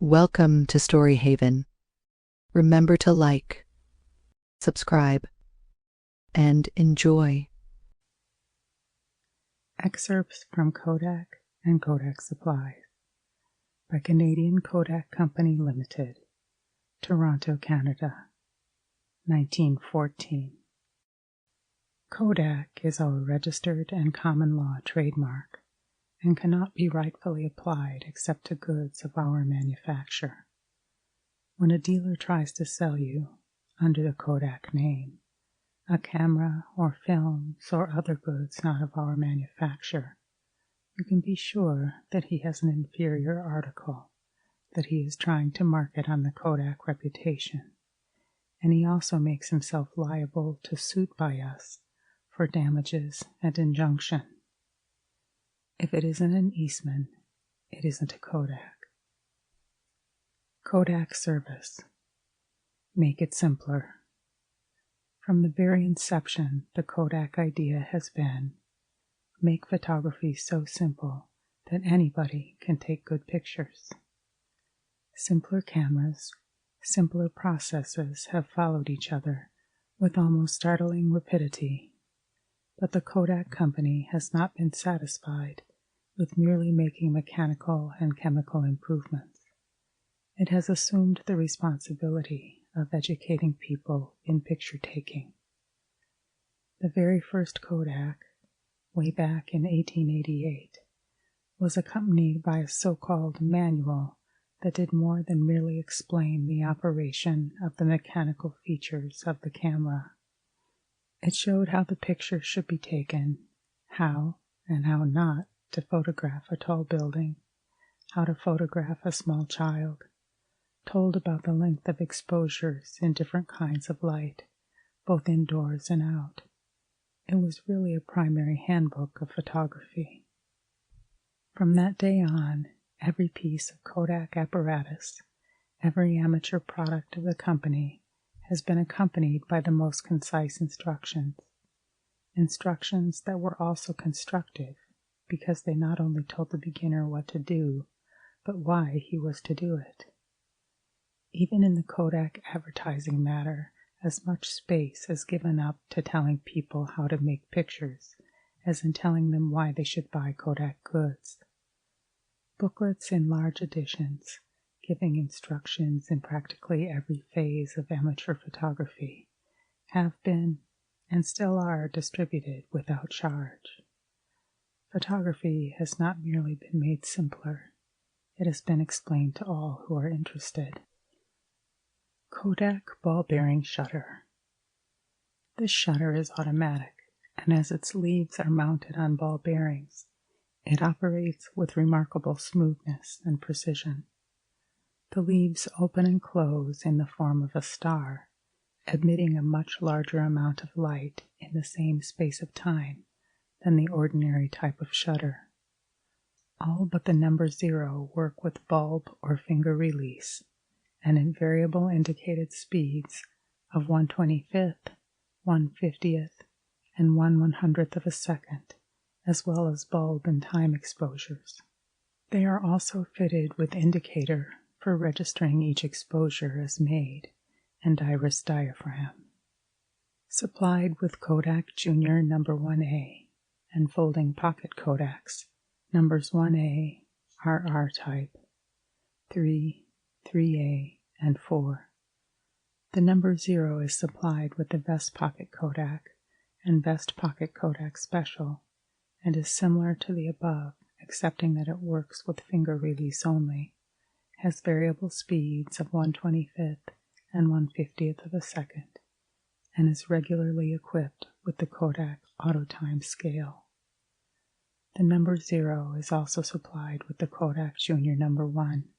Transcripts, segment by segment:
Welcome to Story Haven. Remember to like, subscribe, and enjoy. Excerpts from Kodak and Kodak Supplies by Canadian Kodak Company Limited, Toronto, Canada, 1914. Kodak is our registered and common law trademark and cannot be rightfully applied except to goods of our manufacture. When a dealer tries to sell you, under the Kodak name, a camera or films or other goods not of our manufacture, you can be sure that he has an inferior article that he is trying to market on the Kodak reputation, and he also makes himself liable to suit by us for damages and injunction. If it isn't an Eastman, it isn't a Kodak. Kodak Service. Make it simpler. From the very inception, the Kodak idea has been, make photography so simple that anybody can take good pictures. Simpler cameras, simpler processes have followed each other with almost startling rapidity, but the Kodak Company has not been satisfied with merely making mechanical and chemical improvements. It has assumed the responsibility of educating people in picture taking. The very first Kodak, way back in 1888, was accompanied by a so-called manual that did more than merely explain the operation of the mechanical features of the camera. It showed how the picture should be taken, how and how not to photograph a tall building, how to photograph a small child, told about the length of exposures in different kinds of light, both indoors and out. It was really a primary handbook of photography. From that day on, every piece of Kodak apparatus, every amateur product of the company, has been accompanied by the most concise instructions. Instructions that were also constructive, because they not only told the beginner what to do, but why he was to do it. Even in the Kodak advertising matter, as much space is given up to telling people how to make pictures as in telling them why they should buy Kodak goods. Booklets in large editions, giving instructions in practically every phase of amateur photography, have been and still are distributed without charge. Photography has not merely been made simpler, it has been explained to all who are interested. Kodak ball bearing shutter. This shutter is automatic, and as its leaves are mounted on ball bearings, it operates with remarkable smoothness and precision. The leaves open and close in the form of a star, admitting a much larger amount of light in the same space of time than the ordinary type of shutter. All but the number 0 work with bulb or finger release, and in variable indicated speeds of 1/25th, 1/50th, and 1/100th of a second, as well as bulb and time exposures. They are also fitted with indicator for registering each exposure as made, and iris diaphragm. Supplied with Kodak Junior No. 1A and folding pocket Kodaks, numbers 1A are R-type, 3, 3A, and 4. The number 0 is supplied with the Vest Pocket Kodak and Vest Pocket Kodak Special, and is similar to the above, excepting that it works with finger release only, has variable speeds of 1/25th and 1/50th of a second, and is regularly equipped with the Kodak Auto-Time Scale. The number 0 is also supplied with the Kodak Junior No. 1,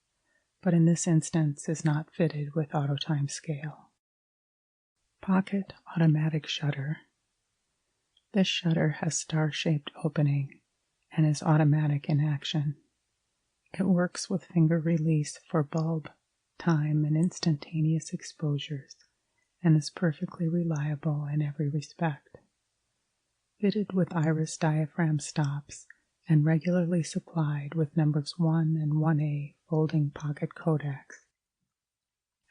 but in this instance is not fitted with Auto-Time Scale. Pocket automatic shutter. This shutter has star-shaped opening and is automatic in action. It works with finger release for bulb, time, and instantaneous exposures, and is perfectly reliable in every respect. Fitted with iris diaphragm stops and regularly supplied with numbers 1 and 1A folding pocket Kodaks,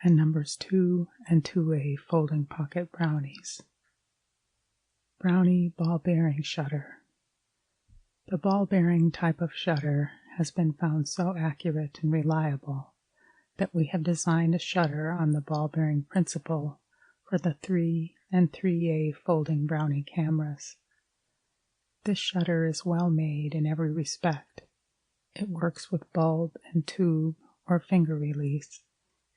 and numbers 2 and 2A folding pocket brownies. Brownie ball bearing shutter. The ball bearing type of shutter has been found so accurate and reliable that we have designed a shutter on the ball bearing principle for the 3 and 3A folding brownie cameras. This shutter is well made in every respect. It works with bulb and tube or finger release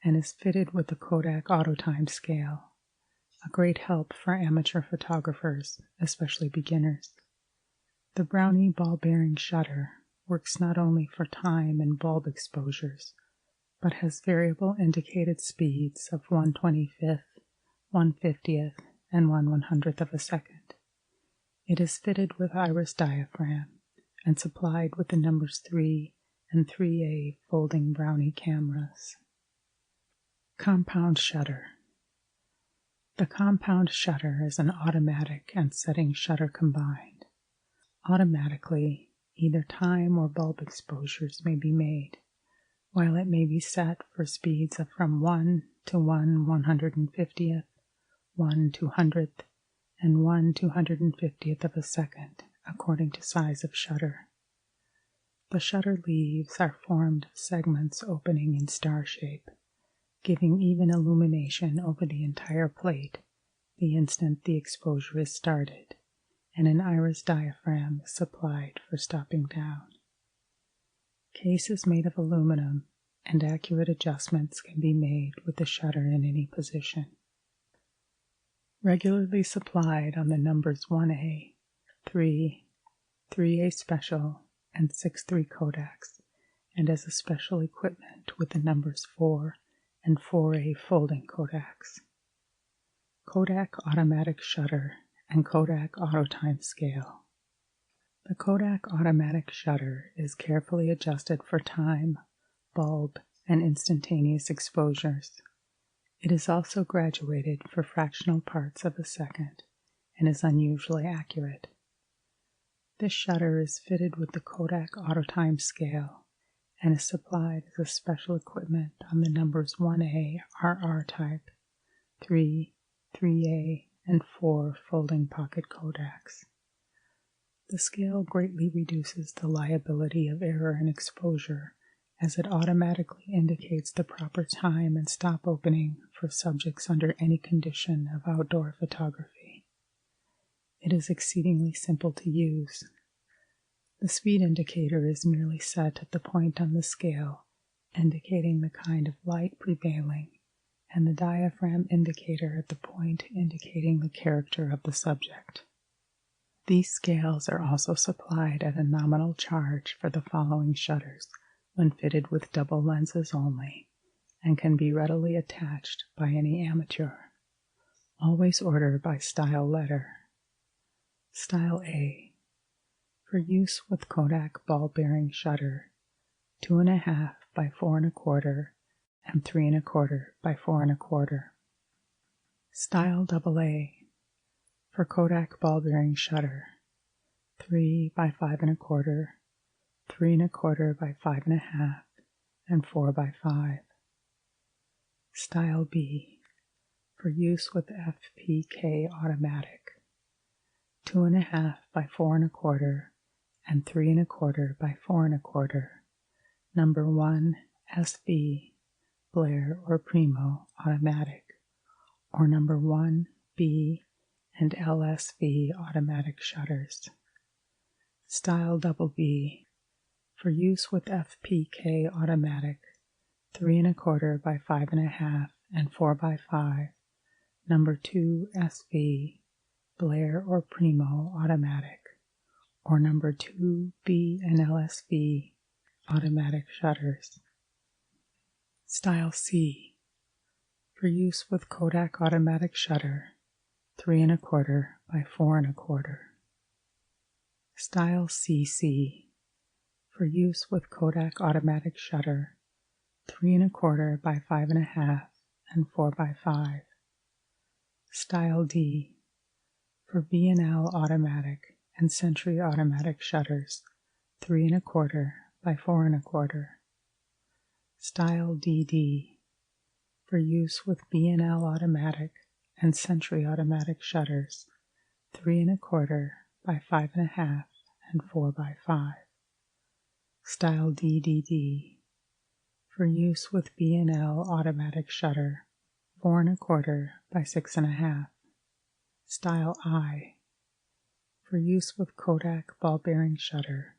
and is fitted with the Kodak Autotime scale, a great help for amateur photographers, especially beginners. The Brownie ball-bearing shutter works not only for time and bulb exposures, but has variable indicated speeds of 1/25th, 1/50th, and 1/100th of a second. It is fitted with iris diaphragm and supplied with the numbers 3 and 3A folding Brownie cameras. Compound shutter. The compound shutter is an automatic and setting shutter combined. Automatically, either time or bulb exposures may be made, while it may be set for speeds of from 1 to 1/150th, 1/200th, and 1/250th of a second, according to size of shutter. The shutter leaves are formed of segments opening in star shape, giving even illumination over the entire plate the instant the exposure is started, and an iris diaphragm is supplied for stopping down. Case is made of aluminum, and accurate adjustments can be made with the shutter in any position. Regularly supplied on the numbers 1A, 3, 3A Special, and 6.3 Kodaks, and as a special equipment with the numbers 4 and 4A folding Kodaks. Kodak Automatic Shutter and Kodak Autotime Scale. The Kodak Automatic Shutter is carefully adjusted for time, bulb, and instantaneous exposures. It is also graduated for fractional parts of a second and is unusually accurate. This shutter is fitted with the Kodak Autotime Scale and is supplied as a special equipment on the numbers 1A RR type, 3, 3A, and 4 folding pocket Kodaks. The scale greatly reduces the liability of error and exposure, as it automatically indicates the proper time and stop opening for subjects under any condition of outdoor photography. It is exceedingly simple to use. The speed indicator is merely set at the point on the scale, indicating the kind of light prevailing, and the diaphragm indicator at the point indicating the character of the subject. These scales are also supplied at a nominal charge for the following shutters when fitted with double lenses only, and can be readily attached by any amateur. Always order by style letter. Style A. For use with Kodak ball-bearing shutter, 2.5 by 4.25 and 3.25 by 4.25. Style AA. For Kodak ball-bearing shutter, 3 by 5.25, 3.25 by 5.5, and 4 by 5. Style B. For use with FPK automatic, 2.5 by 4.25 and 3.25 by 4.25, number 1 SV, Blair or Primo automatic, or number 1 B and LSV automatic shutters. Style BB. For use with FPK automatic, 3.25 by 5.5 and 4 by 5, number 2 SV, Blair or Primo automatic, or number 2 B and LSV automatic shutters. Style C. For use with Kodak automatic shutter, 3.25 by 4.25. Style CC. For use with Kodak automatic shutter, 3.25 by 5.5 and 4 by 5. Style D. For B&L automatic and Century automatic shutters, 3.25 by 4.25. Style DD, for use with B&L automatic and Century automatic shutters, 3 1/4 by 5 1/2 and 4 by 5. Style DDD, for use with B&L automatic shutter, 4 1/4 by 6 1/2. Style I, for use with Kodak ball bearing shutter,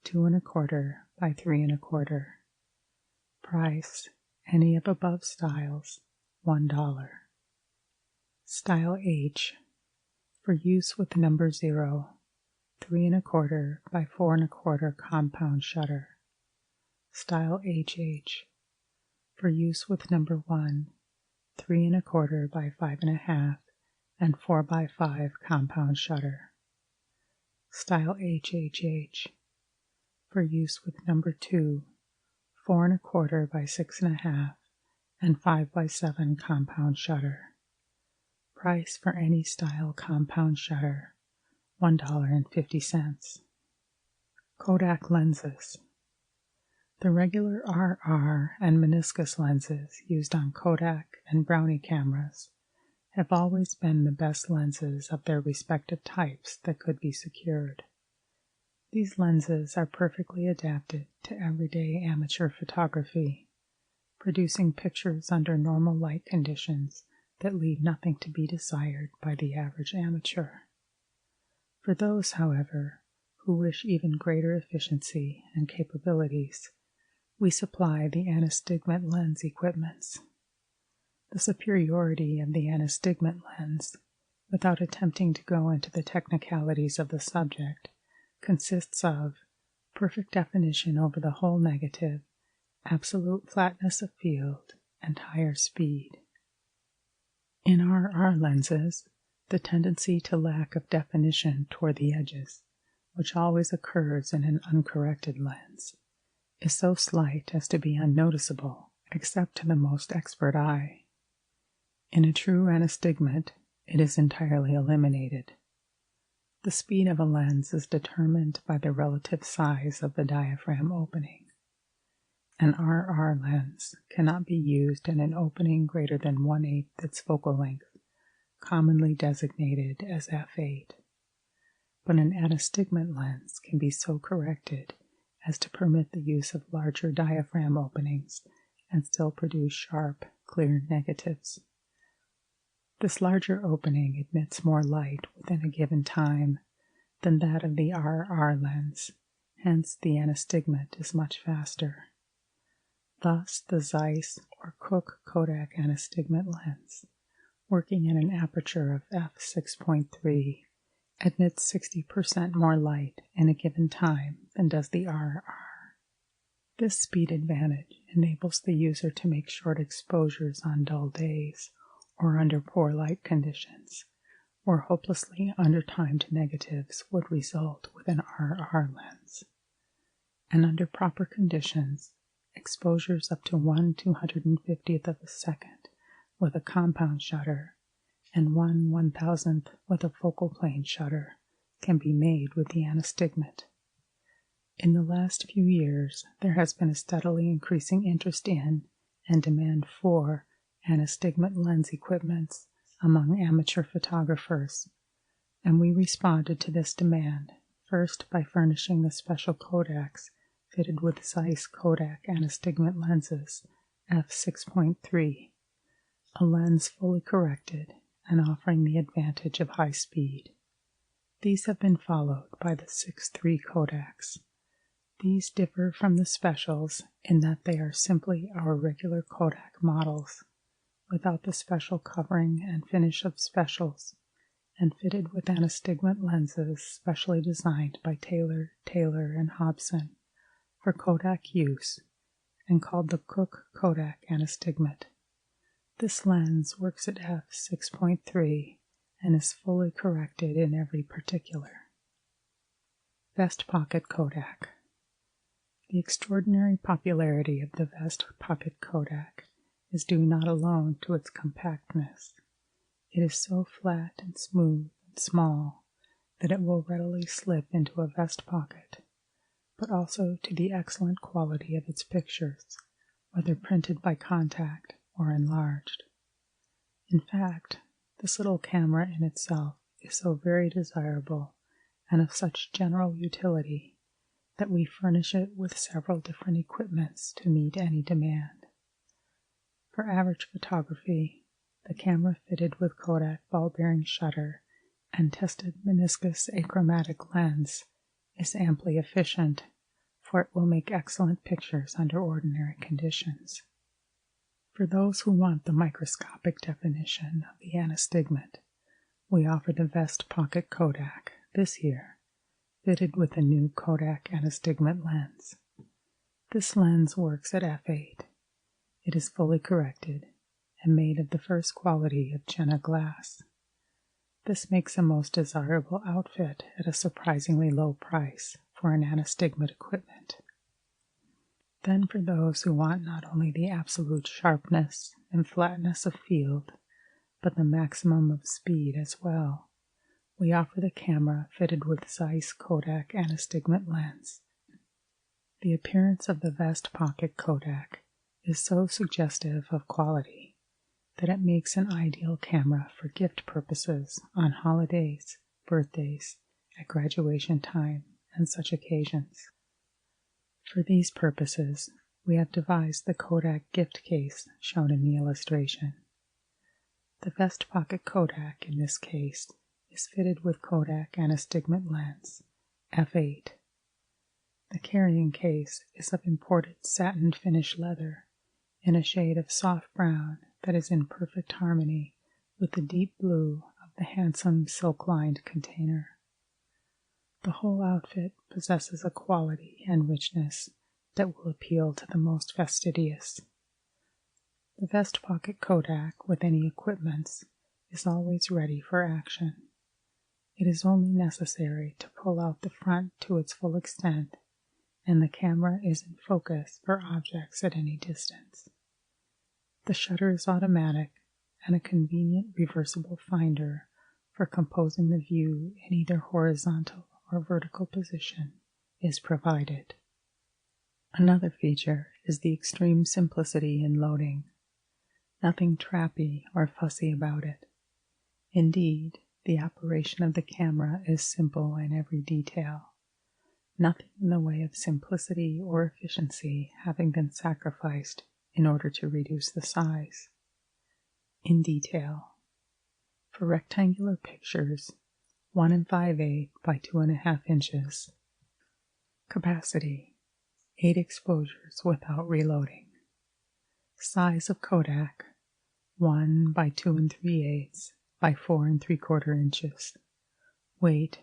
2 1/4 by 3 1/4. Price, any of above styles, $1. Style H, for use with number 0, 3 1/4 by 4 1/4 compound shutter. Style HH, for use with number 1, 3 1/4 by 5 1/2 and 4 by 5 compound shutter. Style HHH, for use with number 2, 4 1/4 by 6 1/2 and 5 by 7 compound shutter. Price for any style compound shutter, $1.50. Kodak lenses. The regular RR and meniscus lenses used on Kodak and Brownie cameras have always been the best lenses of their respective types that could be secured. These lenses are perfectly adapted to everyday amateur photography, producing pictures under normal light conditions that leave nothing to be desired by the average amateur. For those, however, who wish even greater efficiency and capabilities, we supply the anastigmat lens equipments. The superiority of the anastigmat lens, without attempting to go into the technicalities of the subject, consists of perfect definition over the whole negative, absolute flatness of field, and higher speed. In RR lenses, the tendency to lack of definition toward the edges, which always occurs in an uncorrected lens, is so slight as to be unnoticeable except to the most expert eye. In a true anastigmat, it is entirely eliminated. The speed of a lens is determined by the relative size of the diaphragm opening. An RR lens cannot be used in an opening greater than 1/8 its focal length, commonly designated as f8. But an anastigmat lens can be so corrected as to permit the use of larger diaphragm openings and still produce sharp, clear negatives. This larger opening admits more light within a given time than that of the RR lens, hence the anastigmat is much faster. Thus, the Zeiss or Cooke Kodak anastigmat lens, working in an aperture of f6.3, admits 60% more light in a given time than does the RR. This speed advantage enables the user to make short exposures on dull days or under poor light conditions, where hopelessly under-timed negatives would result with an RR lens. And under proper conditions, exposures up to 1/250th of a second with a compound shutter and 1/1000th with a focal plane shutter can be made with the anastigmat. In the last few years, there has been a steadily increasing interest in and demand for anastigmat lens equipments among amateur photographers, and we responded to this demand first by furnishing the special Kodaks fitted with Zeiss Kodak anastigmat lenses f6.3, a lens fully corrected and offering the advantage of high speed. These have been followed by the 6.3 Kodaks. These differ from the specials in that they are simply our regular Kodak models, without the special covering and finish of specials, and fitted with anastigmat lenses specially designed by Taylor, and Hobson for Kodak use, and called the Cooke Kodak anastigmat. This lens works at f6.3 and is fully corrected in every particular. Vest Pocket Kodak. The extraordinary popularity of the Vest Pocket Kodak is due not alone to its compactness. It is so flat and smooth and small that it will readily slip into a vest pocket, but also to the excellent quality of its pictures, whether printed by contact or enlarged. In fact, this little camera in itself is so very desirable and of such general utility that we furnish it with several different equipments to meet any demand. For average photography, the camera fitted with Kodak ball-bearing shutter and tested meniscus achromatic lens is amply efficient, for it will make excellent pictures under ordinary conditions. For those who want the microscopic definition of the anastigmat, we offer the Vest Pocket Kodak this year, fitted with a new Kodak anastigmat lens. This lens works at f8. It is fully corrected and made of the first quality of Jenna glass. This makes a most desirable outfit at a surprisingly low price for an anastigmat equipment. Then for those who want not only the absolute sharpness and flatness of field, but the maximum of speed as well, we offer the camera fitted with Zeiss Kodak anastigmat lens. The appearance of the Vest Pocket Kodak is so suggestive of quality that it makes an ideal camera for gift purposes on holidays, birthdays, at graduation time, and such occasions. For these purposes, we have devised the Kodak gift case shown in the illustration. The Vest Pocket Kodak in this case is fitted with Kodak anastigmat lens, f8. The carrying case is of imported satin finish leather in a shade of soft brown that is in perfect harmony with the deep blue of the handsome silk-lined container. The whole outfit possesses a quality and richness that will appeal to the most fastidious. The Vest Pocket Kodak with any equipments is always ready for action. It is only necessary to pull out the front to its full extent, and the camera is in focus for objects at any distance. The shutter is automatic, and a convenient reversible finder for composing the view in either horizontal or vertical position is provided. Another feature is the extreme simplicity in loading. Nothing trappy or fussy about it. Indeed, the operation of the camera is simple in every detail. Nothing in the way of simplicity or efficiency having been sacrificed in order to reduce the size. In detail, for rectangular pictures, 1 5/8 by 2½ inches. Capacity, 8 exposures without reloading. Size of Kodak, 1 by 2 3/8 by 4 3/4 inches. Weight,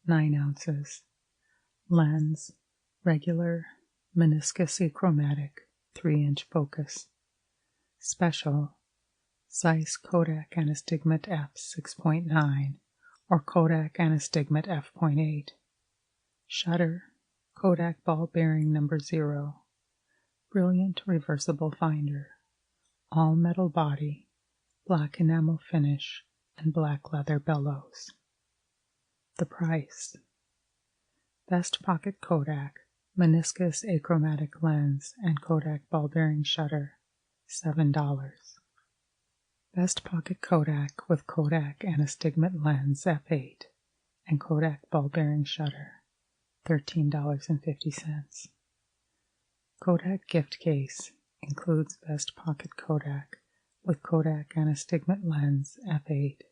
9 ounces. Lens, regular, meniscus achromatic, 3-inch focus. Special, Zeiss Kodak anastigmat f 6.9 or Kodak anastigmat f.8. Shutter, Kodak ball bearing number 0. Brilliant reversible finder. All metal body, black enamel finish, and black leather bellows. The price. Vest Pocket Kodak, meniscus achromatic lens, and Kodak ball bearing shutter, $7. Vest Pocket Kodak with Kodak anastigmat lens f8 and Kodak ball bearing shutter, $13.50. Kodak gift case includes Vest Pocket Kodak with Kodak anastigmat lens f8,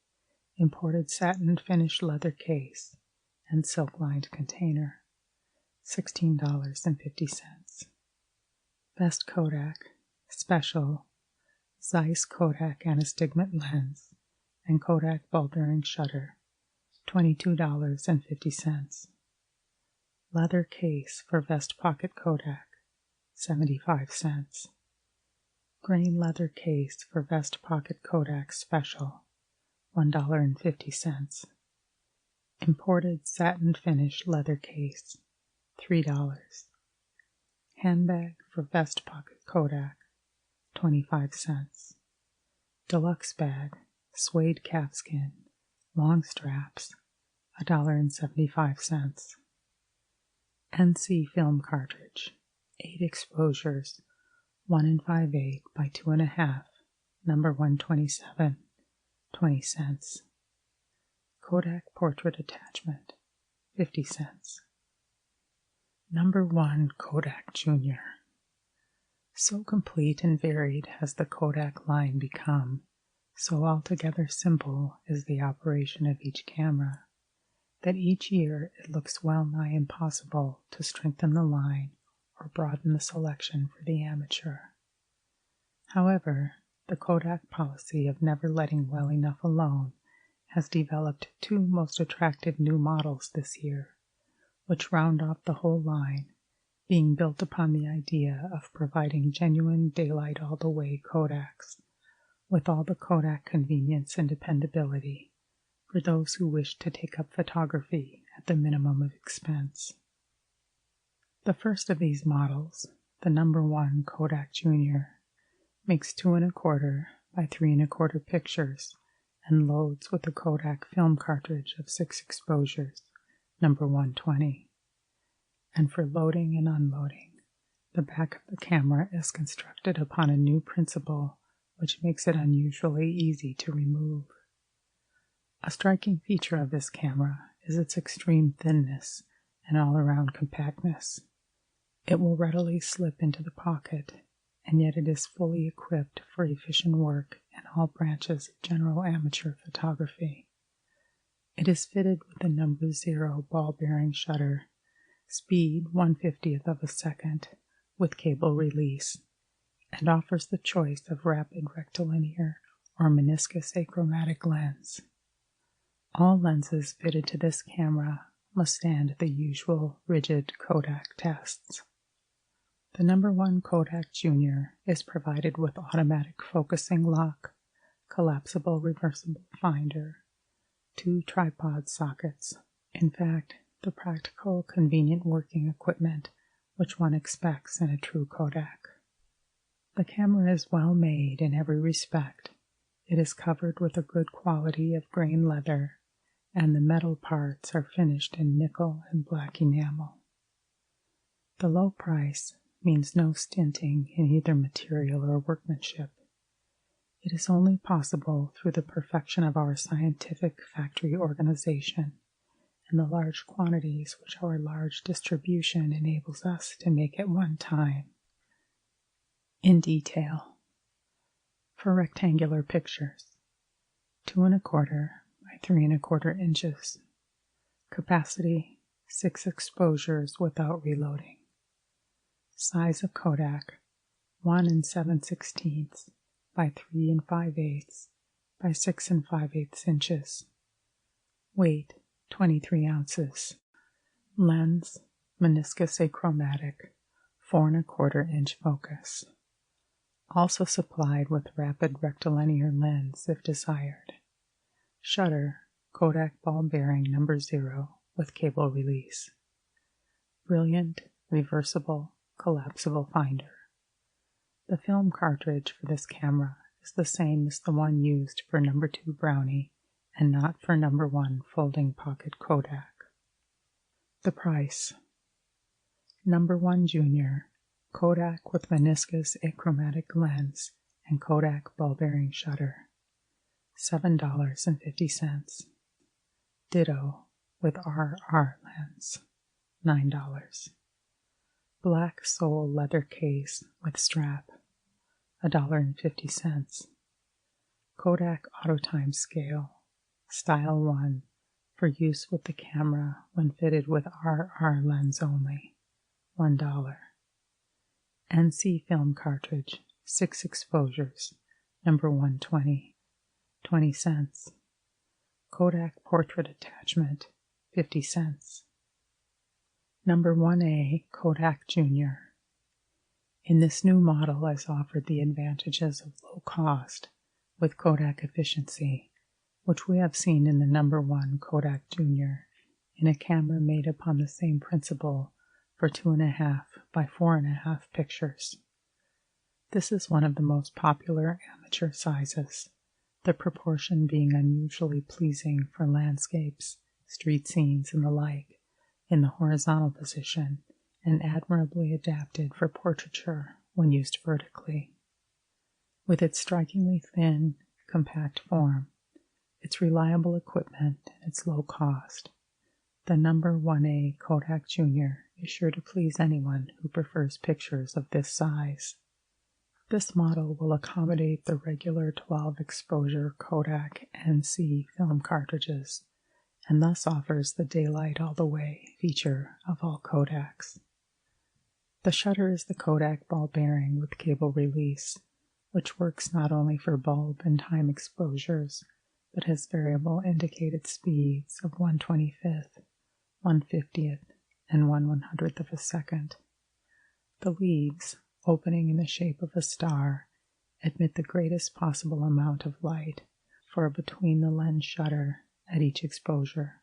imported satin finished leather case, and silk-lined container, $16.50. Vest Kodak, special, Zeiss Kodak anastigmat lens, and Kodak ball-bearing shutter, $22.50. Leather case for Vest Pocket Kodak, 75 cents. Grain leather case for Vest Pocket Kodak special, $1.50. Imported satin finish leather case, $3. Handbag for Vest Pocket Kodak, 25 cents. Deluxe bag, suede calfskin, long straps, $1.75. NC film cartridge, 8 exposures, 1 5/8 by 2.5, number 127, 20 cents. Kodak portrait attachment, 50 cents. Number 1 Kodak Junior. So complete and varied has the Kodak line become, so altogether simple is the operation of each camera, that each year it looks well nigh impossible to strengthen the line or broaden the selection for the amateur. However, the Kodak policy of never letting well enough alone has developed 2 most attractive new models this year, which round off the whole line, being built upon the idea of providing genuine daylight all the way Kodaks, with all the Kodak convenience and dependability for those who wish to take up photography at the minimum of expense. The first of these models, the number 1 Kodak Junior, makes 2 1/4 by 3 1/4 pictures and loads with a Kodak film cartridge of 6 exposures, number 120. And for loading and unloading, the back of the camera is constructed upon a new principle which makes it unusually easy to remove. A striking feature of this camera is its extreme thinness and all-around compactness. It will readily slip into the pocket, and yet it is fully equipped for efficient work in all branches of general amateur photography. It is fitted with a number 0 ball-bearing shutter, speed 1/50th of a second, with cable release, and offers the choice of rapid rectilinear or meniscus achromatic lens. All lenses fitted to this camera must stand the usual rigid Kodak tests. The number 1 Kodak Junior is provided with automatic focusing lock, collapsible reversible finder, 2 tripod sockets, in fact, the practical, convenient working equipment which one expects in a true Kodak. The camera is well made in every respect. It is covered with a good quality of grain leather, and the metal parts are finished in nickel and black enamel. The low price means no stinting in either material or workmanship. It is only possible through the perfection of our scientific factory organization and the large quantities which our large distribution enables us to make at one time. In detail, for rectangular pictures, 2 1/4 by 3 1/4 inches, capacity 6 exposures without reloading, size of Kodak 1 7/16 by 3 5/8 by 6 5/8 inches, weight 23 ounces, lens meniscus achromatic 4 1/4 inch focus, also supplied with rapid rectilinear lens if desired, shutter Kodak ball bearing number 0 with cable release, brilliant reversible collapsible finder. The film cartridge for this camera is the same as the one used for number 2 Brownie and not for number 1 folding pocket Kodak. The price: number 1 Junior, Kodak with meniscus achromatic lens and Kodak ball-bearing shutter, $7.50. Ditto with RR lens, $9. Black sole leather case with strap, $1.50. Kodak Autotime scale, Style 1, for use with the camera when fitted with RR lens only, $1. NC film cartridge, 6 exposures, number 120, 20 cents. Kodak portrait attachment, 50 cents. Number 1A Kodak Junior. In this new model is offered the advantages of low cost with Kodak efficiency, which we have seen in the number 1 Kodak Junior in a camera made upon the same principle for 2 1/2 by 4 1/2 pictures. This is one of the most popular amateur sizes, the proportion being unusually pleasing for landscapes, street scenes, and the like, in the horizontal position, and admirably adapted for portraiture when used vertically. With its strikingly thin, compact form, its reliable equipment, and its low cost, the number 1A Kodak Junior is sure to please anyone who prefers pictures of this size. This model will accommodate the regular 12-exposure Kodak NC film cartridges, and thus offers the daylight all the way feature of all Kodaks. The shutter is the Kodak ball bearing with cable release, which works not only for bulb and time exposures, but has variable indicated speeds of 1/25th, 1/50th, and 1/100th of a second. The leads, opening in the shape of a star, admit the greatest possible amount of light for a between-the-lens shutter at each exposure.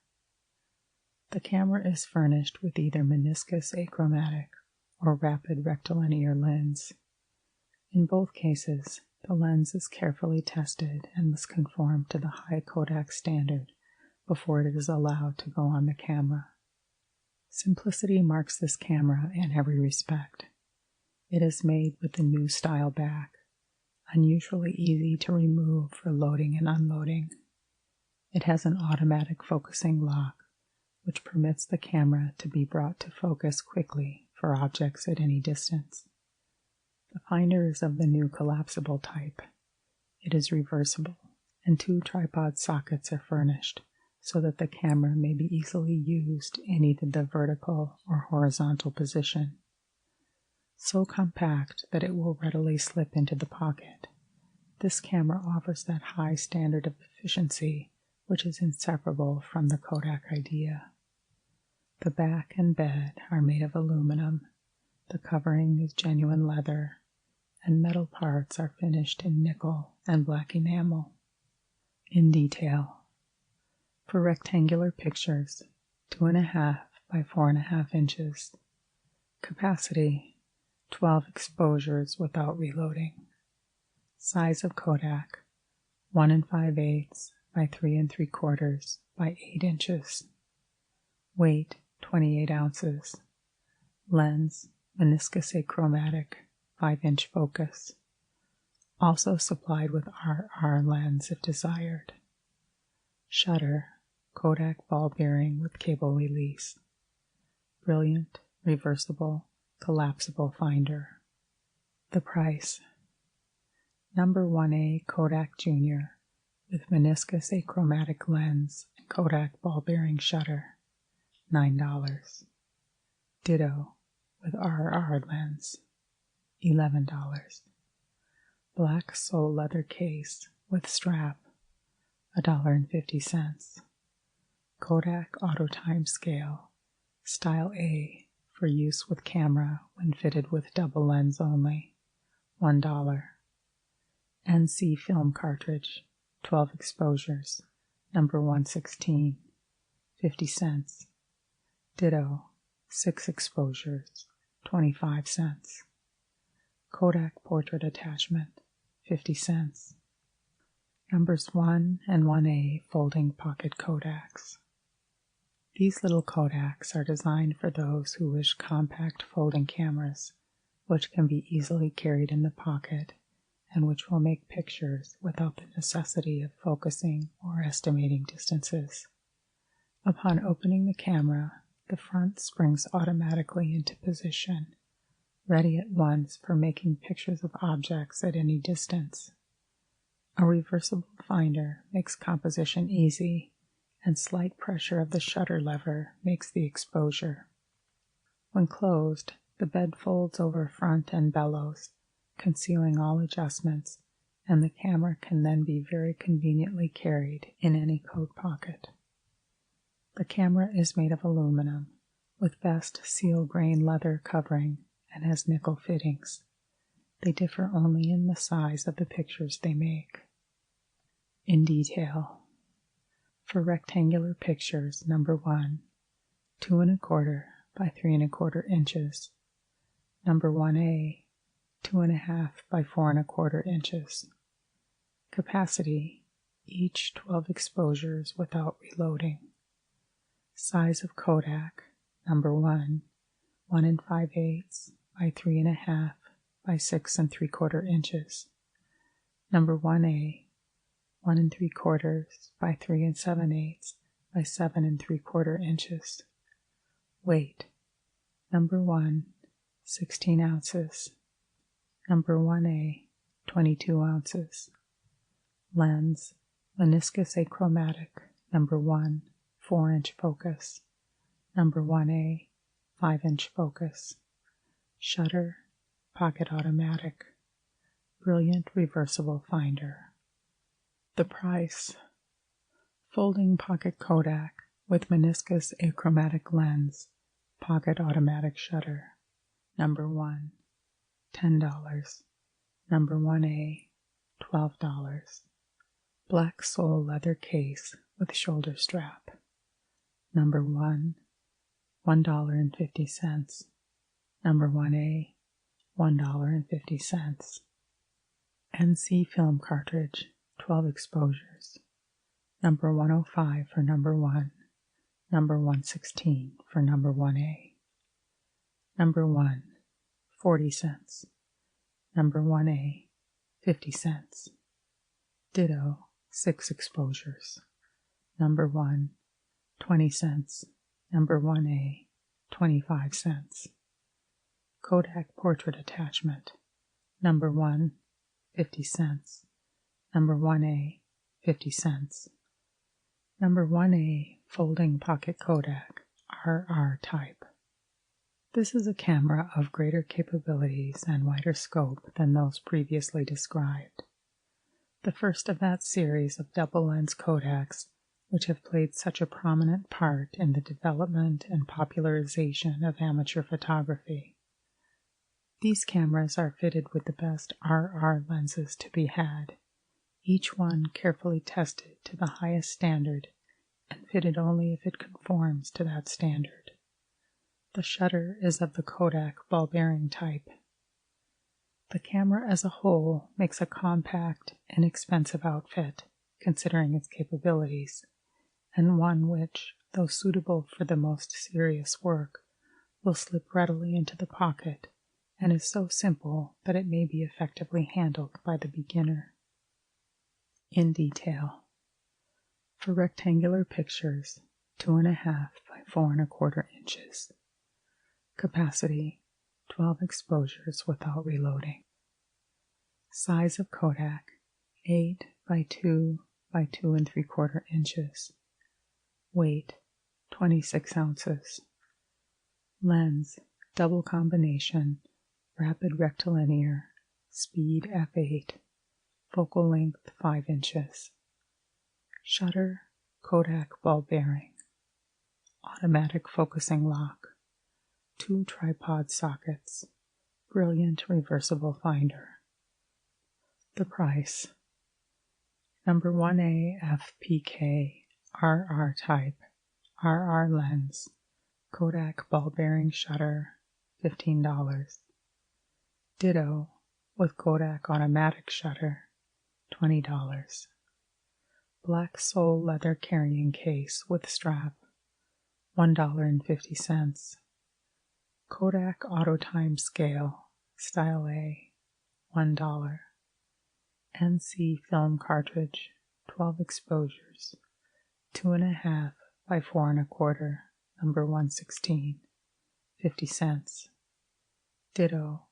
The camera is furnished with either meniscus achromatic or rapid rectilinear lens. In both cases, the lens is carefully tested and must conform to the high Kodak standard before it is allowed to go on the camera. Simplicity marks this camera in every respect. It is made with the new style back, unusually easy to remove for loading and unloading. It has an automatic focusing lock, which permits the camera to be brought to focus quickly for objects at any distance. The finder is of the new collapsible type. It is reversible, and 2 tripod sockets are furnished so that the camera may be easily used in either the vertical or horizontal position. So compact that it will readily slip into the pocket, this camera offers that high standard of efficiency which is inseparable from the Kodak idea. The back and bed are made of aluminum, the covering is genuine leather, and metal parts are finished in nickel and black enamel. In detail, for rectangular pictures, 2.5 by 4.5 inches. Capacity, 12 exposures without reloading. Size of Kodak, 1 5/8 by 3 3/4 by 8 inches. Weight, 28 ounces. Lens, meniscus achromatic, 5-inch focus. Also supplied with RR lens if desired. Shutter, Kodak ball bearing with cable release. Brilliant, reversible, collapsible finder. The price. Number 1A Kodak Junior with meniscus achromatic lens and Kodak ball bearing shutter, $9. Ditto with RR lens, $11. Black sole leather case with strap, $1.50. Kodak Auto Time Scale, Style A, for use with camera when fitted with double lens only, $1. NC film cartridge, 12 exposures, number 116, 50 cents. Ditto, 6 exposures, 25 cents. Kodak portrait attachment, 50 cents. Numbers 1 and 1A folding pocket Kodaks. These little Kodaks are designed for those who wish compact folding cameras, which can be easily carried in the pocket and which will make pictures without the necessity of focusing or estimating distances. Upon opening the camera, the front springs automatically into position, ready at once for making pictures of objects at any distance. A reversible finder makes composition easy, and slight pressure of the shutter lever makes the exposure. When closed, the bed folds over front and bellows, concealing all adjustments, and the camera can then be very conveniently carried in any coat pocket. The camera is made of aluminum, with best seal grain leather covering, and has nickel fittings. They differ only in the size of the pictures they make. In detail, for rectangular pictures, number 1, 2 1/4 by 3 1/4 inches. Number 1A, 2.5 by 4 1/4 inches. Capacity, each 12 exposures without reloading. Size of Kodak, number 1, 1 5/8 by 3.5 by 6 3/4 inches. Number 1A, 1 3/4 by 3 7/8 by 7 3/4 inches. Weight, number 1, 16 ounces. Number 1A, 22 ounces. Lens, meniscus achromatic, number 1, 4-inch focus. Number 1A, 5-inch focus. Shutter, pocket automatic. Brilliant reversible finder. The price: folding pocket Kodak with meniscus achromatic lens, pocket automatic shutter. Number 1, $10. Number 1A, $12. Black sole leather case with shoulder strap. Number 1, $1.50. Number 1A, $1.50. NC film cartridge, 12 exposures. Number 105 for number 1. Number 116 for number 1A. Number 1, 40 cents. Number 1A, 50 cents. Ditto, 6 exposures. Number 1, 20 cents. Number 1A, 25 cents. Kodak portrait attachment. Number 1, 50 cents. Number 1A, 50 cents. Number 1A folding pocket Kodak, RR type. This is a camera of greater capabilities and wider scope than those previously described. The first of that series of double-lens Kodaks which have played such a prominent part in the development and popularization of amateur photography. These cameras are fitted with the best RR lenses to be had, each one carefully tested to the highest standard and fitted only if it conforms to that standard. The shutter is of the Kodak ball-bearing type. The camera as a whole makes a compact, inexpensive outfit, considering its capabilities, and one which, though suitable for the most serious work, will slip readily into the pocket and is so simple that it may be effectively handled by the beginner. In detail. For rectangular pictures, 2.5 by 4.25 inches. Capacity, 12 exposures without reloading. Size of Kodak, 8 by 2 by 2 3/4 inches. Weight, 26 ounces. Lens, double combination, rapid rectilinear, speed f8, focal length 5 inches. Shutter, Kodak ball bearing. Automatic focusing lock. 2 tripod sockets. Brilliant reversible finder. The price. Number 1A FPK RR type, RR lens, Kodak ball bearing shutter, $15. Ditto with Kodak automatic shutter, $20. Black sole leather carrying case with strap, $1.50. Kodak Auto Time Scale, Style A, $1. NC film cartridge, 12 exposures, 2.5 by 4.25, number 116, 50 cents. Ditto,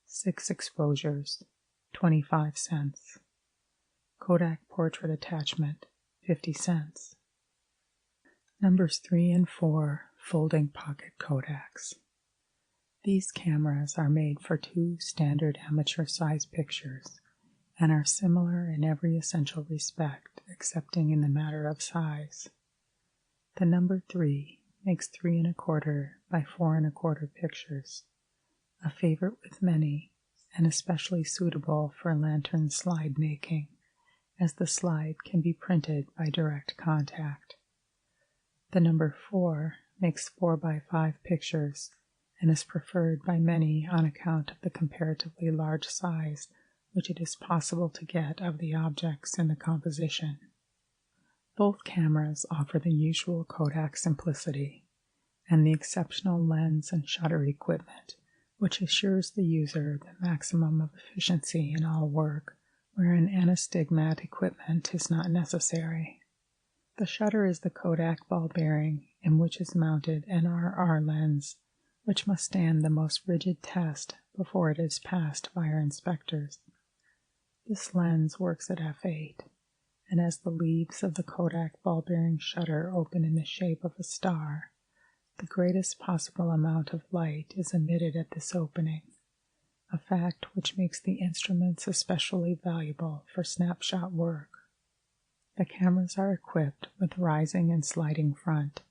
6 exposures, 25 cents. Kodak portrait attachment, 50 cents. Numbers 3 and 4, folding pocket Kodaks. These cameras are made for 2 standard amateur size pictures and are similar in every essential respect, excepting in the matter of size. The number 3 makes 3.25 by 4.25 pictures, a favorite with many, and especially suitable for lantern slide making, as the slide can be printed by direct contact. The number 4 makes 4 by 5 pictures, and is preferred by many on account of the comparatively large size which it is possible to get of the objects in the composition. Both cameras offer the usual Kodak simplicity, and the exceptional lens and shutter equipment which assures the user the maximum of efficiency in all work, wherein anastigmat equipment is not necessary. The shutter is the Kodak ball bearing in which is mounted an RR lens, which must stand the most rigid test before it is passed by our inspectors. This lens works at f8, and as the leaves of the Kodak ball bearing shutter open in the shape of a star, the greatest possible amount of light is emitted at this opening, a fact which makes the instruments especially valuable for snapshot work. The cameras are equipped with rising and sliding front,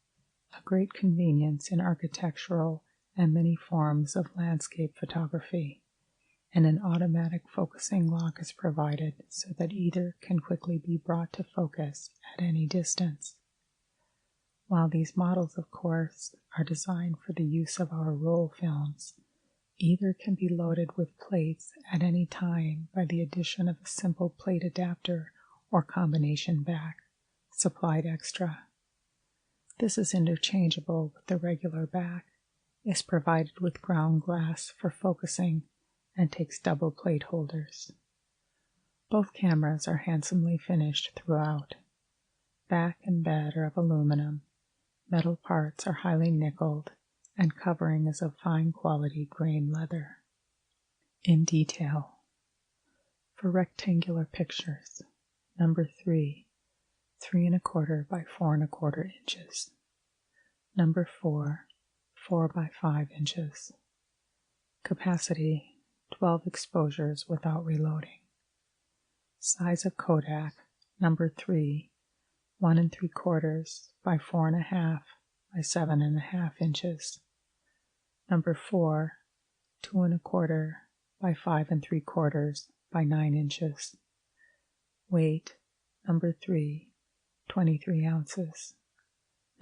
a great convenience in architectural and many forms of landscape photography, and an automatic focusing lock is provided so that either can quickly be brought to focus at any distance. While these models, of course, are designed for the use of our roll films, either can be loaded with plates at any time by the addition of a simple plate adapter or combination back, supplied extra. This is interchangeable with the regular back, is provided with ground glass for focusing, and takes double plate holders. Both cameras are handsomely finished throughout. Back and bed are of aluminum, metal parts are highly nickeled, and covering is of fine quality grain leather. In detail. For rectangular pictures, number 3, 3 1/4 by 4 1/4 inches. Number 4, 4 by 5 inches. Capacity, 12 exposures without reloading. Size of Kodak, number 3, 1 3/4 by 4 1/2 by 7 1/2 inches. Number 4, 2 1/4 by 5 3/4 by 9 inches. Weight, number 3, 23 ounces.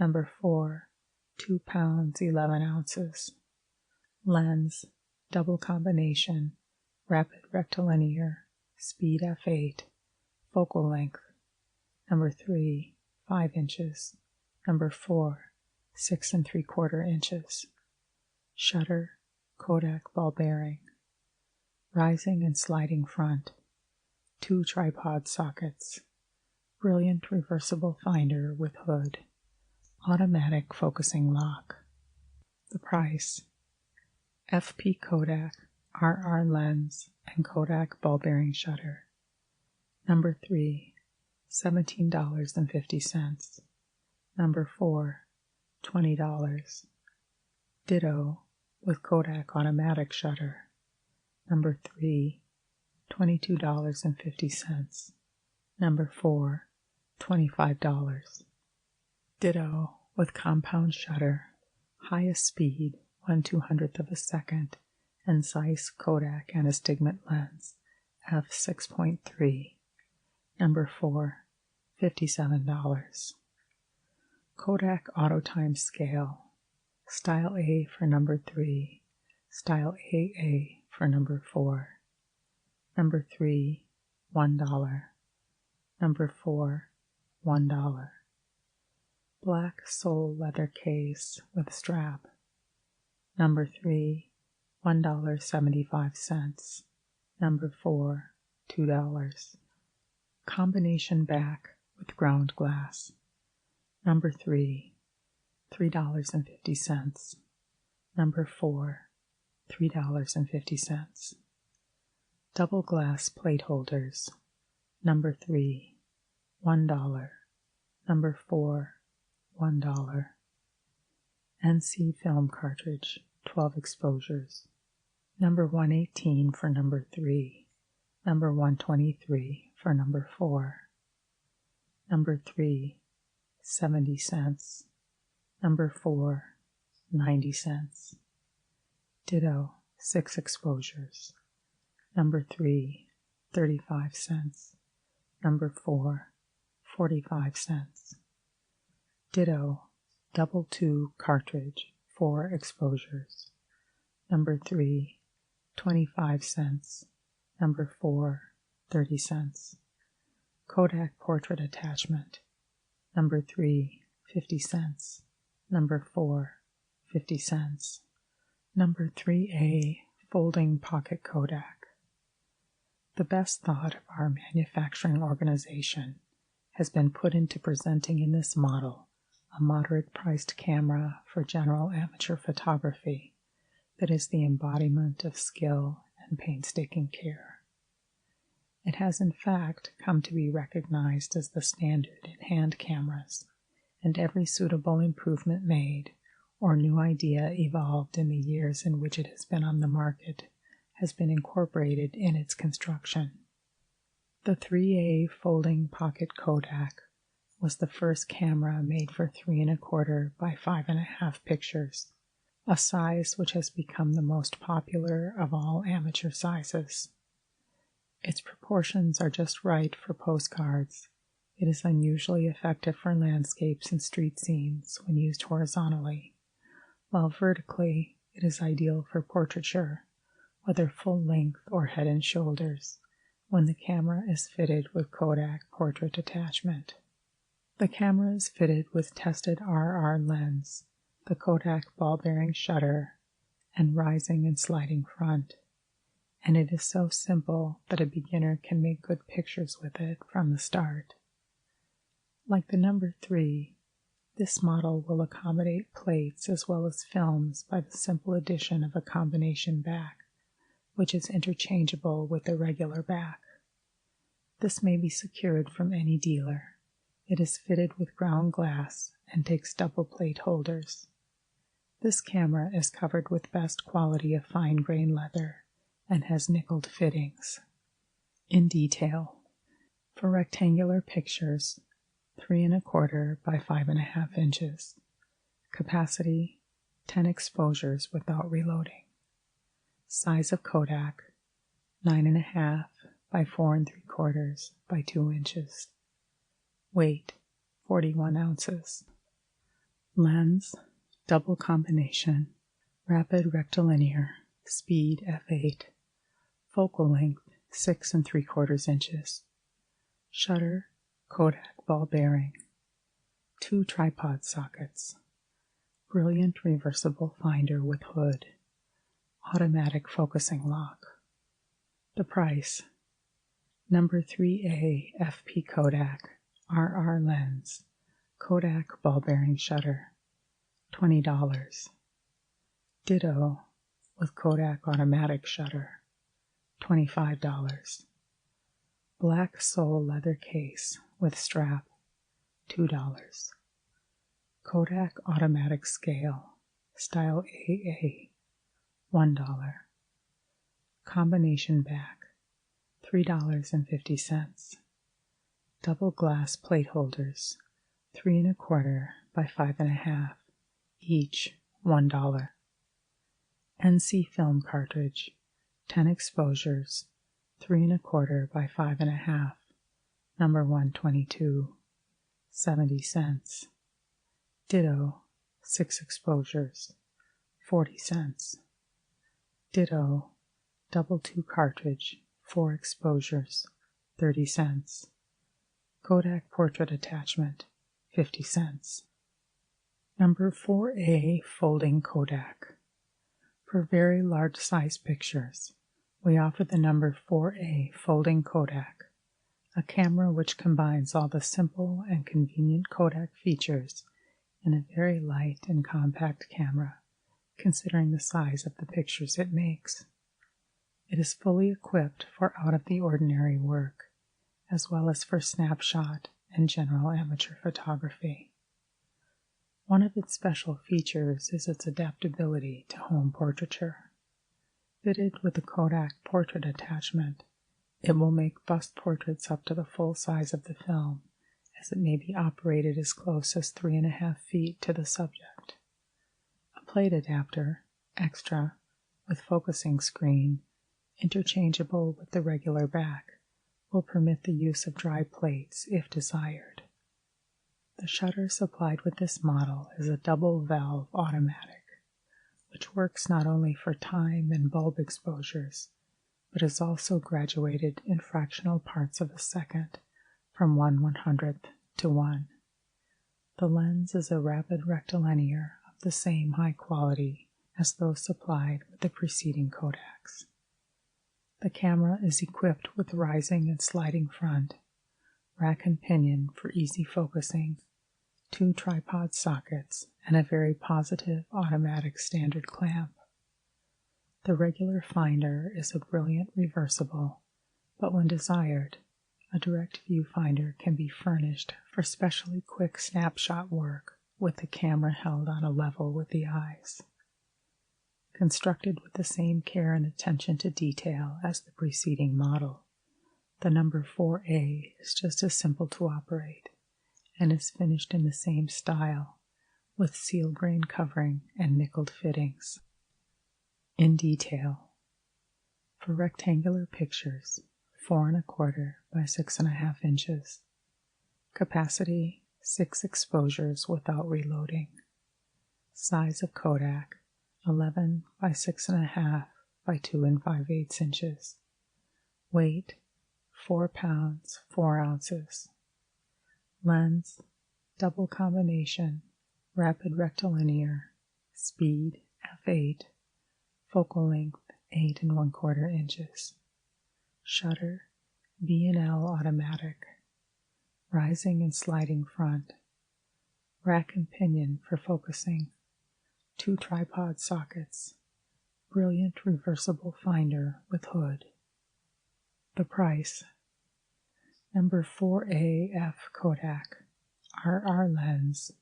Number 4, 2 pounds 11 ounces. Lens, double combination, rapid rectilinear, speed f8, focal length, number 3, 5 inches, number 4, 6 3/4 inches. Shutter, Kodak ball bearing. Rising and sliding front, 2 tripod sockets, brilliant reversible finder with hood, automatic focusing lock. The price, FP Kodak, RR lens, and Kodak ball bearing shutter. Number 3, $17.50. Number 4, $20. Ditto with Kodak automatic shutter. Number 3, $22.50. Number 4, $25. Ditto with compound shutter, highest speed 1/200th of a second, and Zeiss Kodak anastigmat lens, f6.3. Number 4, $57. Kodak Auto Time Scale, Style A for number 3, Style AA for number 4. Number 3, $1. Number 4, $1. Black sole leather case with strap. Number 3, $1.75. Number 4, $2. Combination back with ground glass. Number 3, $3.50. Number 4, $3.50. Double glass plate holders. Number 3, $1. Number 4, $1. NC film cartridge, 12 exposures. Number 118 for number 3. Number 123 for number 4. Number 3, 70 cents. Number 4, 90 cents. Ditto, 6 exposures. Number 3, 35 cents. Number 4, 45 cents. Ditto, double 2 cartridge, 4 exposures. Number 3, 25 cents. Number 4, 30 cents. Kodak portrait attachment. Number 3, 50 cents. Number 4, 50 cents. Number 3A, Folding Pocket Kodak. The best thought of our manufacturing organization has been put into presenting in this model a moderate-priced camera for general amateur photography that is the embodiment of skill and painstaking care. It has in fact come to be recognized as the standard in hand cameras, and every suitable improvement made or new idea evolved in the years in which it has been on the market has been incorporated in its construction. The 3A Folding Pocket Kodak was the first camera made for 3 1/4 by 5 1/2 pictures, a size which has become the most popular of all amateur sizes. Its proportions are just right for postcards. It is unusually effective for landscapes and street scenes when used horizontally, while vertically it is ideal for portraiture, whether full length or head and shoulders, when the camera is fitted with Kodak portrait attachment. The camera is fitted with tested RR lens, the Kodak ball-bearing shutter, and rising and sliding front, and it is so simple that a beginner can make good pictures with it from the start. Like the number 3, this model will accommodate plates as well as films by the simple addition of a combination back, which is interchangeable with the regular back. This may be secured from any dealer. It is fitted with ground glass and takes double plate holders. This camera is covered with best quality of fine grain leather and has nickeled fittings. In detail, for rectangular pictures, 3 1/4 by 5 1/2 inches. Capacity, 10 exposures without reloading. Size of Kodak, 9 1/2 by 4 3/4 by 2 inches. Weight, 41 ounces. Lens, double combination, rapid rectilinear, speed f8. Focal length, 6 3/4 inches. Shutter, Kodak ball bearing. 2 tripod sockets. Brilliant reversible finder with hood. Automatic focusing lock. The price. Number 3A FP Kodak, RR lens, Kodak ball bearing shutter, $20. Ditto with Kodak automatic shutter, $25. Black sole leather case with strap, $2. Kodak automatic scale, style AA, $1. Combination back, $3.50. Double glass plate holders, 3 1/4 by 5 1/2, each $1. NC film cartridge, 10 exposures, 3 1/4 by 5 1/2, number 122, 70 cents. Ditto, 6 exposures, 40 cents. Ditto, double 2 cartridge, 4 exposures, 30 cents. Kodak portrait attachment, 50 cents. Number 4A Folding Kodak. For very large size pictures, we offer the number 4A Folding Kodak, a camera which combines all the simple and convenient Kodak features in a very light and compact camera, considering the size of the pictures it makes. It is fully equipped for out-of-the-ordinary work, as well as for snapshot and general amateur photography. One of its special features is its adaptability to home portraiture. Fitted with the Kodak portrait attachment, it will make bust portraits up to the full size of the film, as it may be operated as close as 3 1/2 feet to the subject. A plate adapter, extra, with focusing screen, interchangeable with the regular back, will permit the use of dry plates if desired. The shutter supplied with this model is a double valve automatic, which works not only for time and bulb exposures, but is also graduated in fractional parts of a second from 1/100th to 1. The lens is a rapid rectilinear of the same high quality as those supplied with the preceding Kodaks. The camera is equipped with rising and sliding front, rack and pinion for easy focusing, 2 tripod sockets, and a very positive automatic standard clamp. The regular finder is a brilliant reversible, but when desired, a direct viewfinder can be furnished for specially quick snapshot work with the camera held on a level with the eyes. Constructed with the same care and attention to detail as the preceding model, the number 4A is just as simple to operate and is finished in the same style with seal grain covering and nickeled fittings. In detail, for rectangular pictures, 4 1/4 by 6.5 inches. Capacity, 6 exposures without reloading. Size of Kodak, 11 by 6.5 by 2 5/8 inches. Weight, 4 pounds, 4 ounces. Lens, double combination, rapid rectilinear, speed f8, focal length 8 1/4 inches. Shutter, B&L automatic. Rising and sliding front. Rack and pinion for focusing. 2 tripod sockets. Brilliant reversible finder with hood. The price. Number 4AF Kodak. RR lens.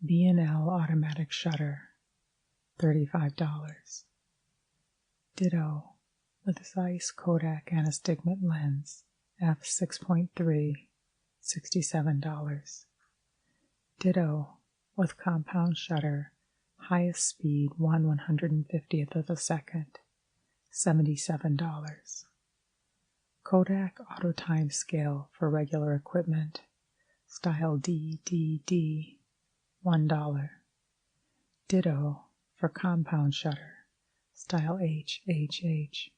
B&L automatic shutter. $35. Ditto with Zeiss Kodak Anastigmat lens, f6.3, $67. Ditto with compound shutter, highest speed 1/150th of a second, $77. Kodak auto time scale for regular equipment, style DDD, $1. Ditto for compound shutter, style HHH,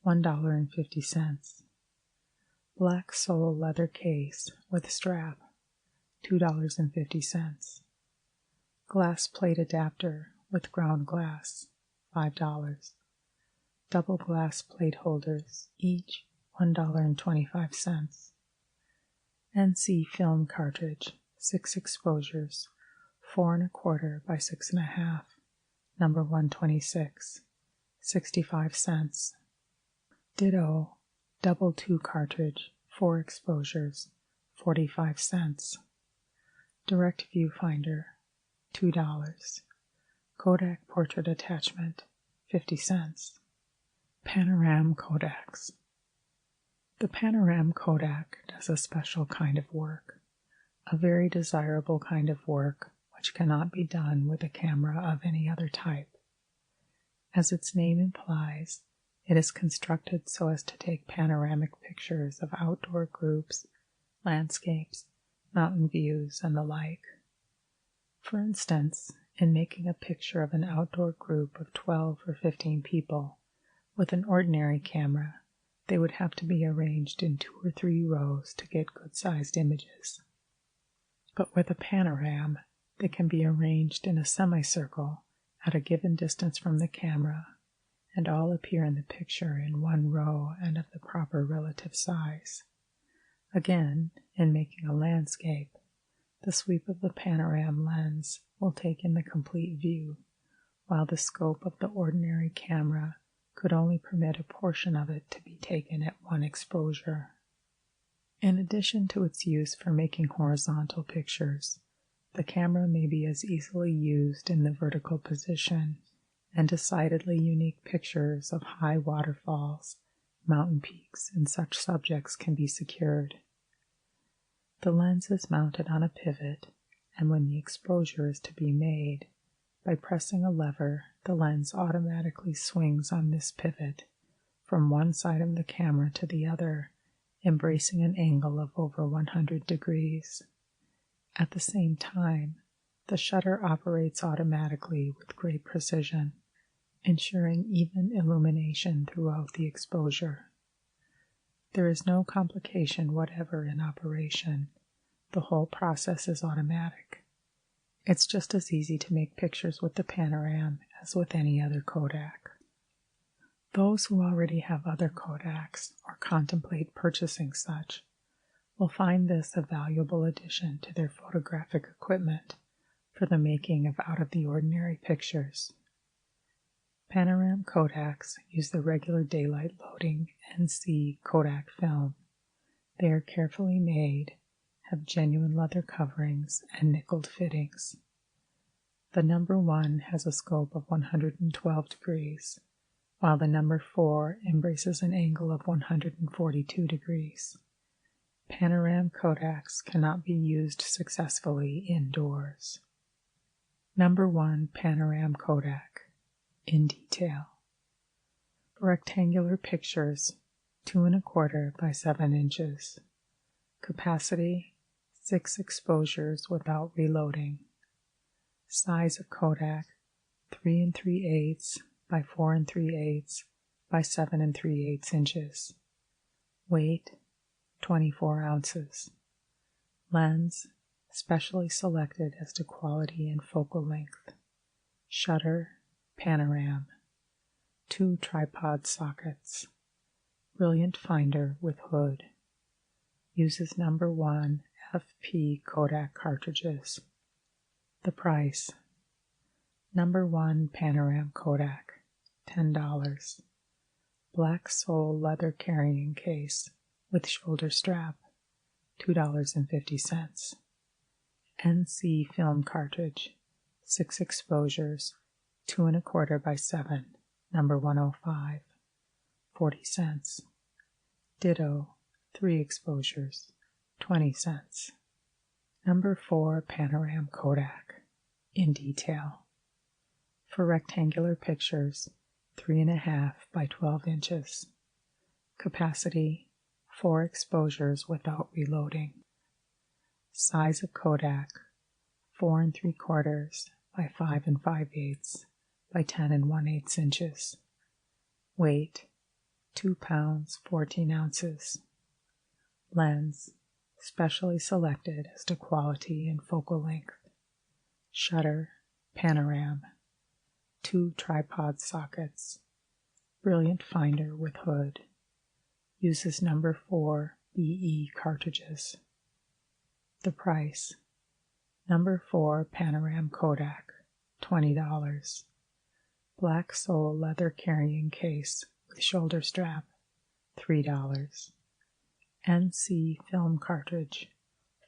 $1.50. Black sole leather case with strap, $2.50. Glass plate adapter with ground glass, $5. Double glass plate holders, each $1.25. NC film cartridge, 6 exposures, 4 1/4 by 6.5, number 126, 65 cents. Ditto, double 2 cartridge, 4 exposures, 45 cents. Direct viewfinder, $2. Kodak portrait attachment, 50 cents. Panorama Kodaks. The Panorama Kodak does a special kind of work, a very desirable kind of work which cannot be done with a camera of any other type. As its name implies, it is constructed so as to take panoramic pictures of outdoor groups, landscapes, mountain views, and the like. For instance, in making a picture of an outdoor group of 12 or 15 people, with an ordinary camera, they would have to be arranged in 2 or 3 rows to get good-sized images. But with a panorama, they can be arranged in a semicircle at a given distance from the camera, and all appear in the picture in 1 row and of the proper relative size. Again, in making a landscape, the sweep of the panorama lens will take in the complete view, while the scope of the ordinary camera could only permit a portion of it to be taken at 1 exposure. In addition to its use for making horizontal pictures, the camera may be as easily used in the vertical position, and decidedly unique pictures of high waterfalls, mountain peaks, and such subjects can be secured. The lens is mounted on a pivot, and when the exposure is to be made, by pressing a lever, the lens automatically swings on this pivot from one side of the camera to the other, embracing an angle of over 100 degrees. At the same time, the shutter operates automatically with great precision, ensuring even illumination throughout the exposure. There is no complication whatever in operation. The whole process is automatic. It's just as easy to make pictures with the Panoram as with any other Kodak. Those who already have other Kodaks or contemplate purchasing such will find this a valuable addition to their photographic equipment for the making of out-of-the-ordinary pictures. Panoram Kodaks use the regular daylight loading NC Kodak film. They are carefully made, have genuine leather coverings, and nickeled fittings. The number 1 has a scope of 112 degrees, while the number 4 embraces an angle of 142 degrees. Panoram Kodaks cannot be used successfully indoors. Number 1 Panoram Kodak. In detail. Rectangular pictures, 2 1/4 by 7 inches. Capacity, 6 exposures without reloading. Size of Kodak, 3 3/8 by 4 3/8 by 7 3/8 inches. Weight, 24 ounces. Lens, specially selected as to quality and focal length. Shutter, Panoram. 2 tripod sockets. Brilliant finder with hood. Uses number 1 FP Kodak cartridges. The price. Number 1 Panoram Kodak, $10. Black sole leather carrying case with shoulder strap, $2.50. NC film cartridge, 6 exposures, 2 1/4 by 7, number 105, 40 cents. Ditto, 3 exposures, 20 cents. Number 4 Panoram Kodak, in detail. For rectangular pictures, 3 1/2 by 12 inches. Capacity, 4 exposures without reloading. Size of Kodak, 4 3/4 by 5 5/8 by 10 1/8 inches. Weight, 2 pounds 14 ounces. Lens, specially selected as to quality and focal length. Shutter, Panoram. 2 tripod sockets. Brilliant finder with hood. Uses number 4 BE cartridges. The price. Number 4 Panoram Kodak, $20. Black sole leather carrying case with shoulder strap, $3. NC film cartridge,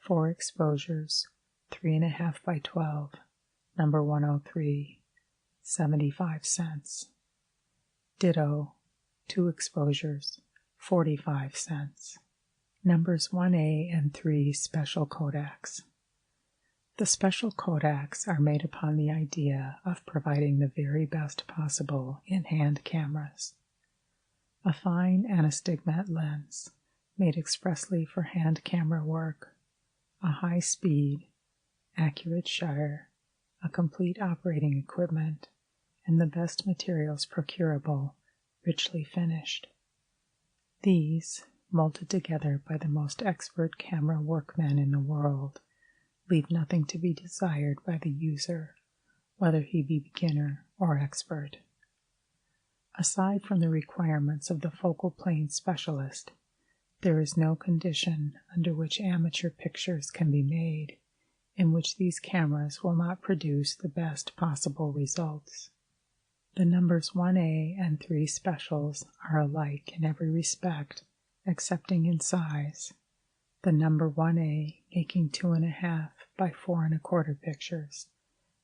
4 exposures, 3 1/2 by 12, number 103, 75 cents. Ditto, 2 exposures, 45 cents. Numbers 1A and 3 Special Kodaks. The Special Kodaks are made upon the idea of providing the very best possible in hand cameras. A fine anastigmat lens, made expressly for hand camera work, a high speed, accurate shutter, a complete operating equipment, and the best materials procurable, richly finished. These, molded together by the most expert camera workmen in the world, leave nothing to be desired by the user, whether he be beginner or expert. Aside from the requirements of the focal plane specialist, there is no condition under which amateur pictures can be made in which these cameras will not produce the best possible results. The numbers 1A and 3 Specials are alike in every respect, excepting in size, the number 1A making 2 1/2 by 4 1/4 pictures,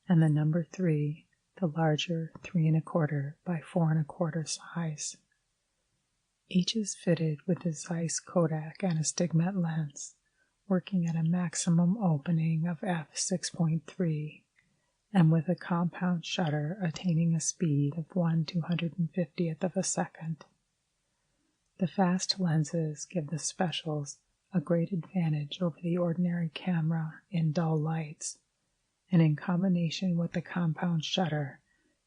and the number 3, the larger 3 1/4 by 4 1/4 size. Each is fitted with a Zeiss Kodak anastigmat lens, working at a maximum opening of f6.3, and with a compound shutter attaining a speed of 1/250th of a second. The fast lenses give the Specials a great advantage over the ordinary camera in dull lights, and in combination with the compound shutter,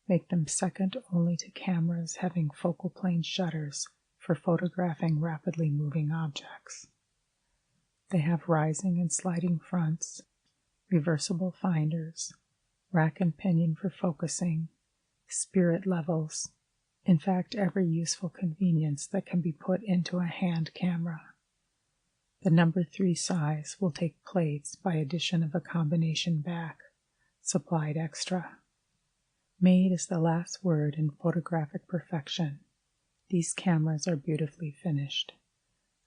make them second only to cameras having focal plane shutters for photographing rapidly moving objects. They have rising and sliding fronts, reversible finders, rack and pinion for focusing, spirit levels, in fact, every useful convenience that can be put into a hand camera. The number 3 size will take plates by addition of a combination back, supplied extra. Made is the last word in photographic perfection. These cameras are beautifully finished.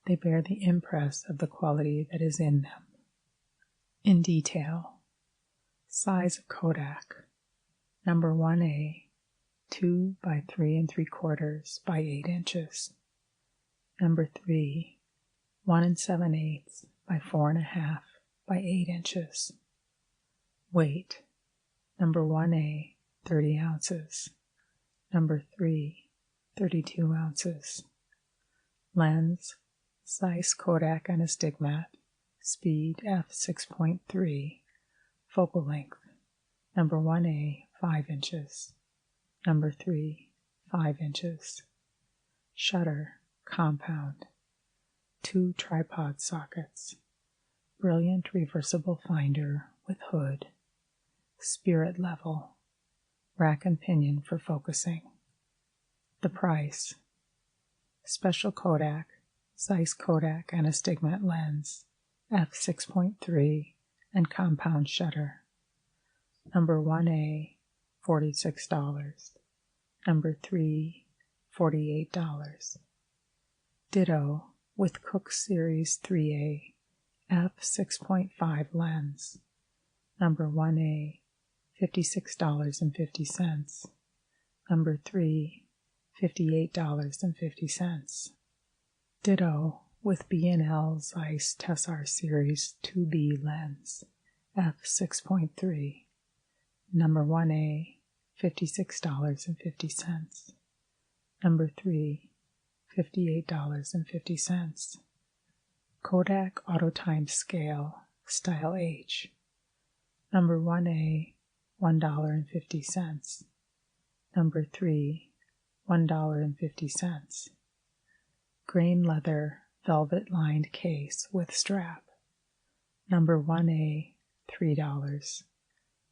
They bear the impress of the quality that is in them. In detail, size of Kodak, number 1A, 2 by 3 3/4 by 8 inches. Number 3, 1 7/8 by 4 1/2 by 8 inches. Weight, number 1A, 30 ounces. Number 3, 32 ounces. Lens, Zeiss Kodak and Astigmat, speed f/6.3, focal length, number 1A, 5 inches. Number 3, 5 inches. Shutter, compound. 2 tripod sockets. Brilliant reversible finder with hood. Spirit level. Rack and pinion for focusing. The price. Special Kodak, Zeiss Kodak and Astigmat lens, f/6.3 and compound shutter. Number 1A, $46. Number 3, $48. Ditto with Cook Series 3A, f/6.5 lens. Number 1A, $56.50. Number 3, $58.50. Ditto with B&L Zeiss Tessar Series 2B lens, f/6.3. Number 1A, $56.50. Number 3, $58.50. Kodak Autotime Scale, Style H. Number 1A, $1.50. Number 3, $1.50. Grain leather, velvet-lined case with strap. Number 1A, $3.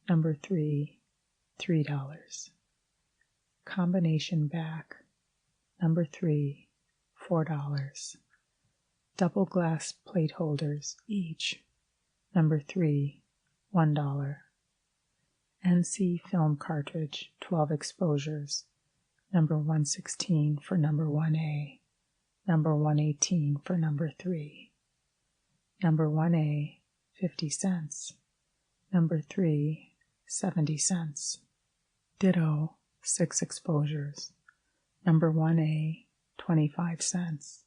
Number 3, $3. Combination back. Number 3, $4. Double glass plate holders each. Number 3, $1. NC film cartridge, 12 exposures. Number 116 for number 1A. Number 118 for number 3. Number 1A, 50 cents. Number 3, 70 cents. Ditto, 6 exposures. Number 1A, 25 cents.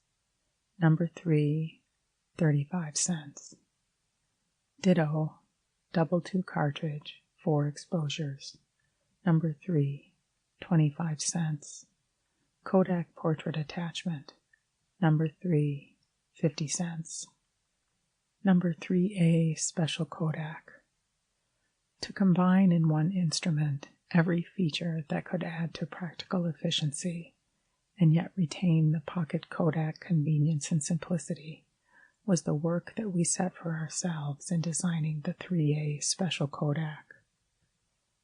Number 3, 35 cents. Ditto, double 2 cartridge, 4 exposures. Number 3, 25 cents. Kodak portrait attachment. Number 3, 50 cents. Number 3A Special Kodak. To combine in one instrument every feature that could add to practical efficiency and yet retain the pocket Kodak convenience and simplicity was the work that we set for ourselves in designing the 3A Special Kodak.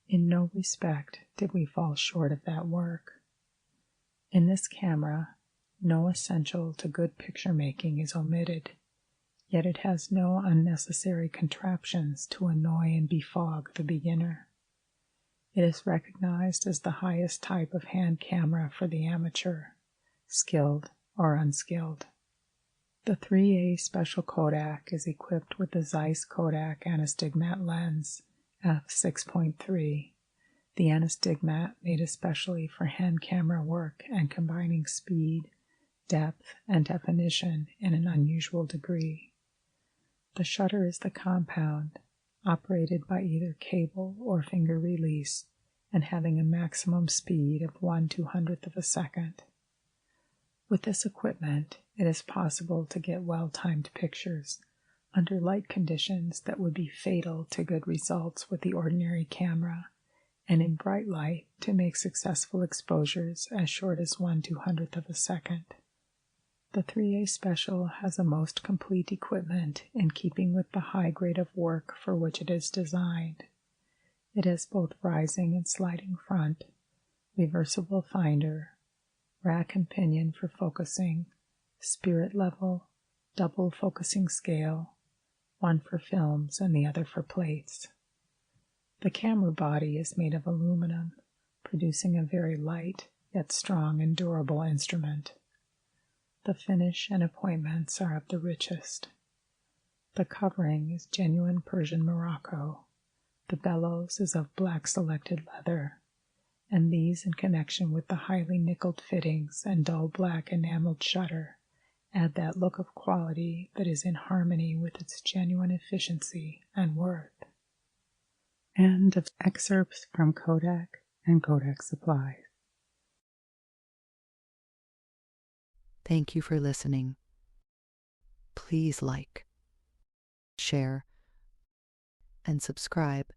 In no respect did we fall short of that work. In this camera, no essential to good picture making is omitted, yet it has no unnecessary contraptions to annoy and befog the beginner. It is recognized as the highest type of hand camera for the amateur, skilled or unskilled. The 3A Special Kodak is equipped with the Zeiss Kodak Anastigmat lens, f/6.3, the Anastigmat made especially for hand camera work and combining speed, depth, and definition in an unusual degree. The shutter is the compound, operated by either cable or finger release, and having a maximum speed of 1/200th of a second. With this equipment, it is possible to get well-timed pictures under light conditions that would be fatal to good results with the ordinary camera, and in bright light to make successful exposures as short as 1/200th of a second. The 3A Special has a most complete equipment in keeping with the high grade of work for which it is designed. It has both rising and sliding front, reversible finder, rack and pinion for focusing, spirit level, double focusing scale, one for films and the other for plates. The camera body is made of aluminum, producing a very light yet strong and durable instrument. The finish and appointments are of the richest. The covering is genuine Persian Morocco. The bellows is of black selected leather, and these in connection with the highly nickeled fittings and dull black enameled shutter add that look of quality that is in harmony with its genuine efficiency and worth. End of excerpts from Kodak and Kodak Supplies. Thank you for listening. Please like, share, and subscribe